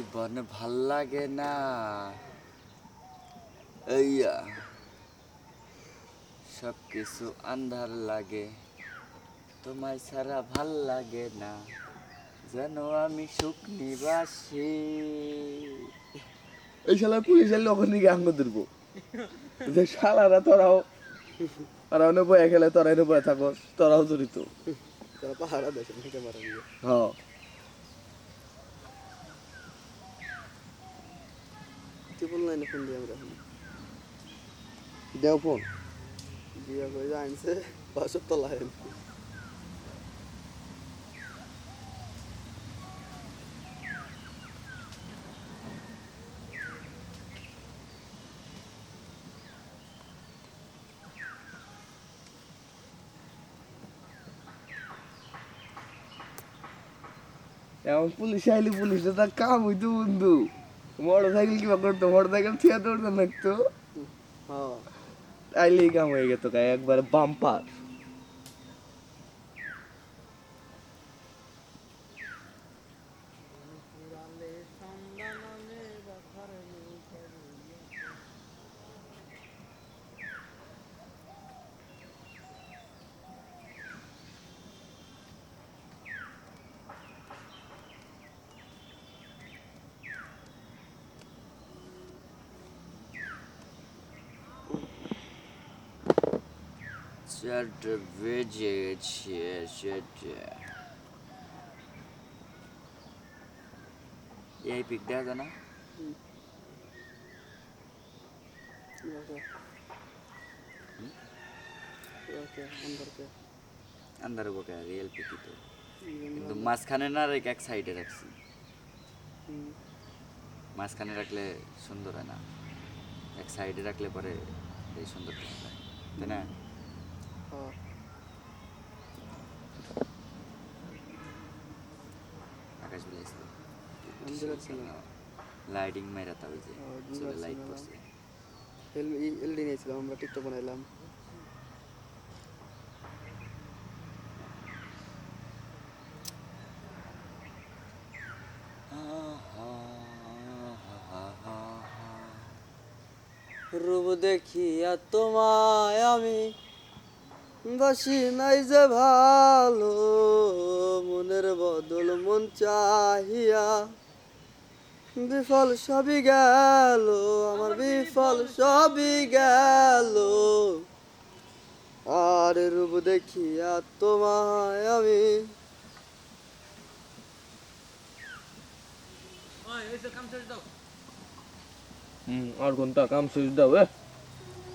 জীবন ভাল লাগে না এইয়া সব কিছু আন্ধার লাগে তোমায় ছাড়া ভাল লাগে না যেন আমি সুখ নিবাসী। এই শালা পুলিশের লোকের দিকে আঙ্গ ধরবো যে শালারা তোরাও আর অন্য বয়ে খেলে তোরা এনে বয়ে থাকো তোরাও জড়িত। তারা পাহারা দেশে থেকে মারা গিয়ে হ্যাঁ ট্রিপল লাইনে ফোন দিয়ে আমরা এখন দেও ফোন বিয়া করে আনছে 500 তলায় এমন পুলিশ আইলি পুলিশটা তার কাম হইতো বন্ধু। মোটর সাইকেল কিবা করতো মোটর সাইকেল থিয়া দৌড়তে নাকতো হ্যাঁ আইলেই কাম হয়ে গেত গায়ে একবার বাম্পার। চারটে বেজে গেছে চারটে। এই পিক দেওয়া যায় না? আন্দার বোকে রিয়েল পিকি তো কিন্তু মাঝখানে না রেখে এক সাইডে রাখছি। মাঝখানে রাখলে সুন্দর হয় না, এক সাইডে রাখলে পরে এই সুন্দর দেখা যায়, তাই না? আকাশ বিলাইছিল লাইটিং মেরা তা ওই যে চলে লাইট পড়ছে। এলডি নিয়েছিলাম আমরা টিকটক বানাইলাম রূপ দেখিয়া তোমায় আমি বাসি নাই যে ভালো মনের বদল মন চাহিয়া বিফল সবই গেল আমার বিফল সবই গেল আর রূপ দেখিয়া তোমায় আমি আর ঘন্টা কাম শেষ দাও